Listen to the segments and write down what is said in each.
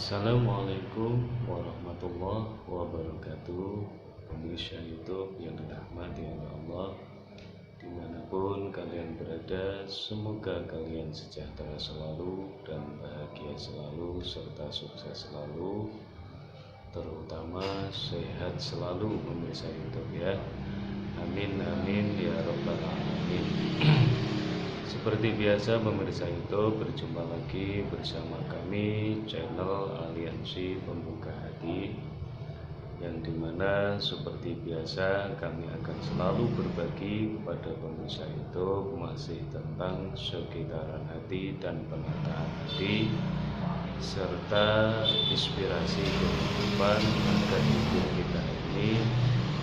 Assalamualaikum warahmatullahi wabarakatuh. Pemirsa YouTube yang dirahmati oleh Allah, dimanapun kalian berada, semoga kalian sejahtera selalu dan bahagia selalu serta sukses selalu, terutama sehat selalu pemirsa YouTube ya. Amin amin ya rabbal alamin. Seperti biasa pemirsa YouTube, berjumpa lagi bersama kami channel Aliansi Pembuka Hati, yang dimana seperti biasa kami akan selalu berbagi kepada pemirsa YouTube masih tentang sekitaran hati dan penataan hati, serta inspirasi kehidupan agar hidup kita ini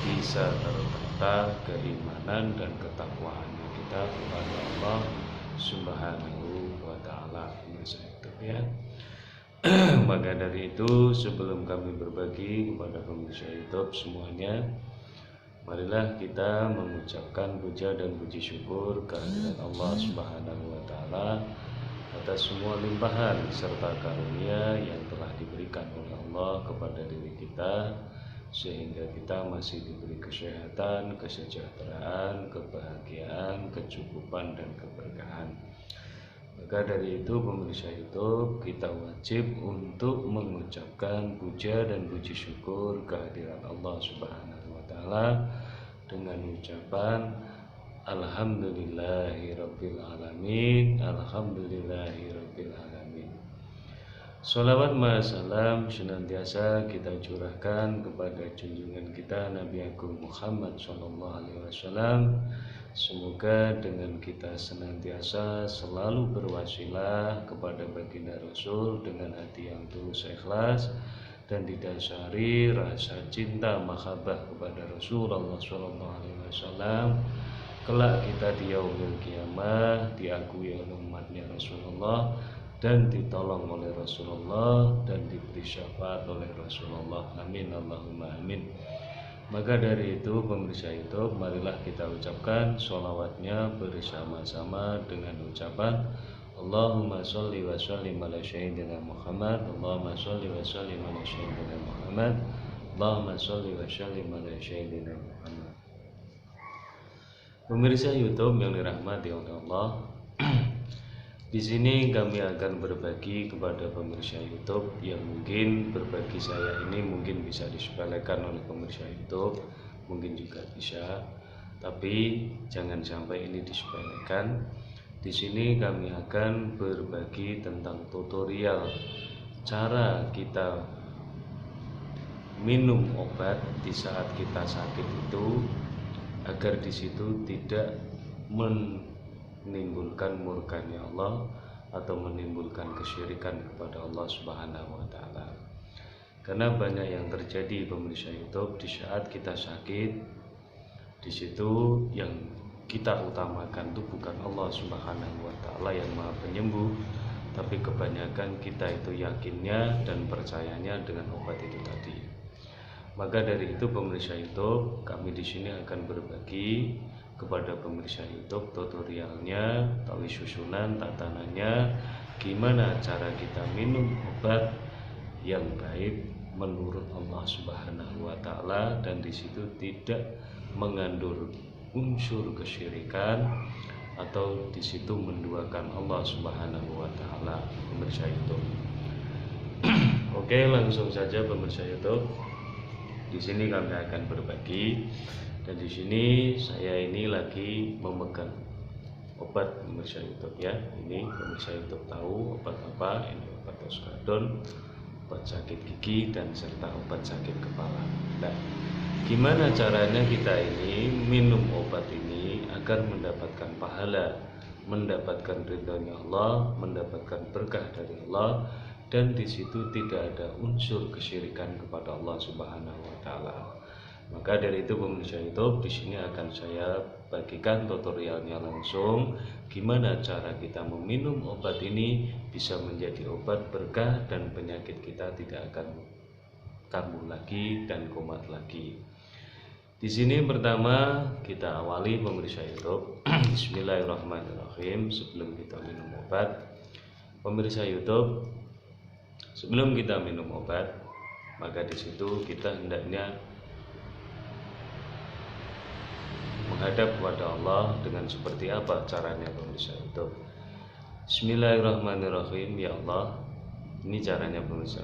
bisa tertata keimanan dan ketakwaannya kita kepada Allah Subhanahu wa ta'ala. Ya. Maka dari itu, sebelum kami berbagi kepada pemirsa YouTube semuanya, marilah kita mengucapkan puja dan puji syukur kehadirat Allah Subhanahu wa ta'ala atas semua limpahan serta karunia yang telah diberikan oleh Allah kepada diri kita, sehingga kita masih diberi kesehatan, kesejahteraan, kebahagiaan, kecukupan, dan keberkahan. Maka dari itu pemirsa YouTube, kita wajib untuk mengucapkan puja dan puji syukur kehadirat Allah Subhanahu wa ta'ala dengan ucapan Alhamdulillahirabbil alamin, alhamdulillahirabbil alamin. Sholawat salam senantiasa kita curahkan kepada junjungan kita Nabi Agung Muhammad SAW. Semoga dengan kita senantiasa selalu berwasilah kepada baginda Rasul dengan hati yang tulus ikhlas dan didasari rasa cinta mahabbah kepada Rasulullah SAW. Kelak kita di yaumil qiyamah diakui oleh umatnya Rasulullah dan ditolong oleh Rasulullah dan diberi syafaat oleh Rasulullah. Amin Allahumma amin. Maka dari itu pemirsa YouTube, marilah kita ucapkan sholawatnya bersama-sama dengan ucapan Allahumma sholli wa sallim ala sayyidina Muhammad, Allahumma sholli wa sallim ala sayyidina Muhammad, Allahumma sholli wa sallim ala sayyidina Muhammad. Pemirsa YouTube yang dirahmati oleh Allah, di sini kami akan berbagi kepada pemirsa YouTube yang mungkin berbagi saya ini mungkin bisa disepelekan oleh pemirsa YouTube, mungkin juga bisa, tapi jangan sampai ini disepelekan. Di sini kami akan berbagi tentang tutorial cara kita minum obat di saat kita sakit itu agar di situ tidak menimbulkan murkanya Allah atau menimbulkan kesyirikan kepada Allah Subhanahu wa ta'ala. Karena banyak yang terjadi pemirsa YouTube, di saat kita sakit, di situ yang kita utamakan itu bukan Allah Subhanahu wa ta'ala yang Maha Penyembuh, tapi kebanyakan kita itu yakinnya dan percayanya dengan obat itu tadi. Maka dari itu pemirsa YouTube, kami di sini akan berbagi kepada pemirsa YouTube tutorialnya, tahu susunan tatanannya, gimana cara kita minum obat yang baik menurut Allah Subhanahu wa ta'ala dan di situ tidak mengandung unsur kesyirikan atau di situ menduakan Allah Subhanahu wa ta'ala pemirsa YouTube. Oke, langsung saja pemirsa YouTube. Di sini kami akan berbagi. Dan di sini saya ini lagi memegang obat pemirsa YouTube ya. Ini pemirsa YouTube tahu obat apa? Ini obat oskadon, obat sakit gigi dan serta obat sakit kepala. Nah, gimana caranya kita ini minum obat ini agar mendapatkan pahala, mendapatkan ridhonya Allah, mendapatkan berkah dari Allah, dan di situ tidak ada unsur kesyirikan kepada Allah Subhanahu wa ta'ala. Maka dari itu pemirsa YouTube, di sini akan saya bagikan tutorialnya langsung gimana cara kita meminum obat ini bisa menjadi obat berkah dan penyakit kita tidak akan kambuh lagi dan kumat lagi. Di sini pertama kita awali pemirsa YouTube. Bismillahirrahmanirrahim. Sebelum kita minum obat, pemirsa YouTube, Sebelum kita minum obat, maka di situ kita hendaknya menghadap kepada Allah dengan seperti apa caranya pemirsa YouTube. Bismillahirrahmanirrahim. Ya Allah, ini caranya pemirsa.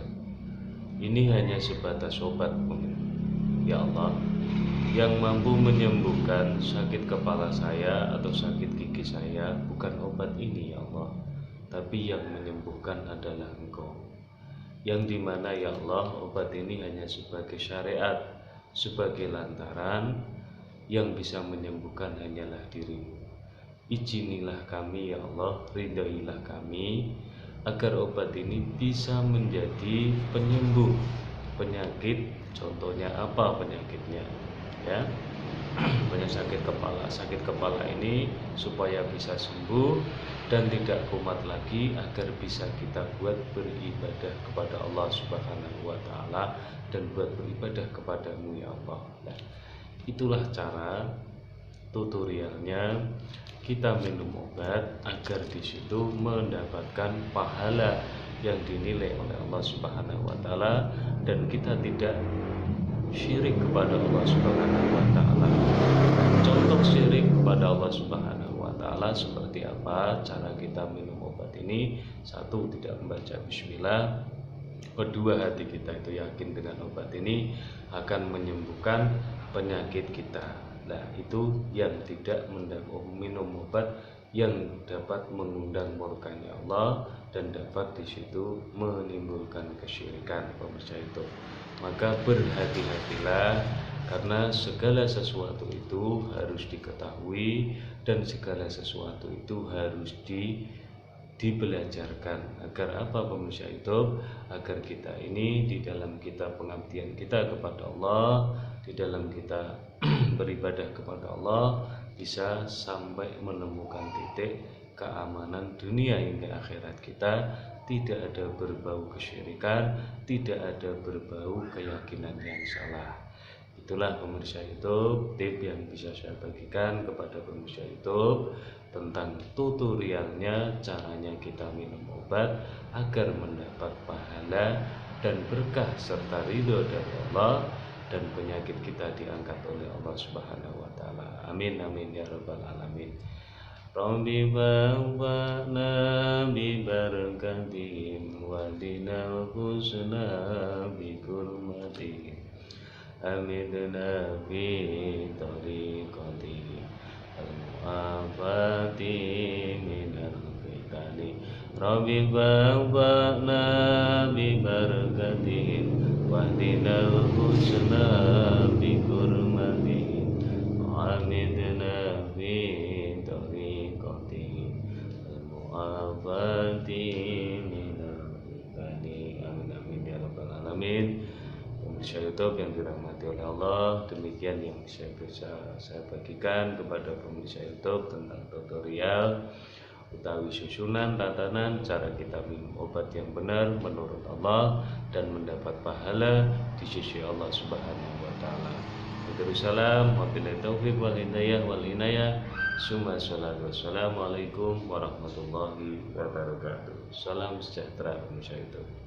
Ini hanya sebatas obat pemirsa. Ya Allah, yang mampu menyembuhkan sakit kepala saya atau sakit gigi saya bukan obat ini ya Allah, tapi yang menyembuhkan adalah Engkau. Yang dimana ya Allah, obat ini hanya sebagai syariat, sebagai lantaran, yang bisa menyembuhkan hanyalah dirimu. Izinilah kami ya Allah, ridhoilah kami agar obat ini bisa menjadi penyembuh penyakit. Contohnya apa penyakitnya ya? Banyak sakit kepala ini supaya bisa sembuh dan tidak kumat lagi, agar bisa kita buat beribadah kepada Allah Subhanahu wa Ta'ala dan buat beribadah kepadamu ya Allah. Nah, itulah cara tutorialnya kita minum obat agar di situ mendapatkan pahala yang dinilai oleh Allah Subhanahu wa Ta'ala dan kita tidak syirik kepada Allah Subhanahu wa Ta'ala. Contoh syirik kepada Allah Subhanahu wa Ta'ala seperti apa cara kita minum obat ini? Satu, tidak membaca bismillah. Kedua, hati kita itu yakin dengan obat ini akan menyembuhkan penyakit kita. Nah, itu yang tidak minum obat yang dapat mengundang murkanya Allah dan dapat di situ menimbulkan kesyirikan pemirsa itu. Maka berhati-hatilah, karena segala sesuatu itu harus diketahui dan segala sesuatu itu harus dibelajarkan. Agar apa pemirsa itu? Agar kita ini di dalam kita pengabdian kita kepada Allah, di dalam kita beribadah kepada Allah, bisa sampai menemukan titik keamanan dunia hingga akhirat kita. Tidak ada berbau kesyirikan, tidak ada berbau keyakinan yang salah. Itulah pemirsa YouTube tip yang bisa saya bagikan kepada pemirsa YouTube tentang tutorialnya caranya kita minum obat agar mendapat pahala dan berkah serta ridho dari Allah, dan penyakit kita diangkat oleh Allah Subhanahu wa Ta'ala. Amin amin ya rabbal alamin. Rabbi ba'na bi barakatihim wa dinal husna bi kurmatihim amidna fi tariqatihim al-mu'afati minal fitani. Rabbi ba'na bi barakatihim wa dinal husna bi kurmatihim amidna fi Amin. Pemirsa YouTube yang dirahmati oleh Allah, demikian yang bisa saya bagikan kepada pemirsa YouTube tentang tutorial utawi susunan tatanan cara kita minum obat yang benar menurut Allah dan mendapat pahala di sisi Allah Subhanahu wa Ta'ala. Waalaikumsalam wabillahi taufiq wal hidayah wal inayah. Summa salatu wassalamualaikum warahmatullahi wabarakatuh. Salam sejahtera pemirsa YouTube.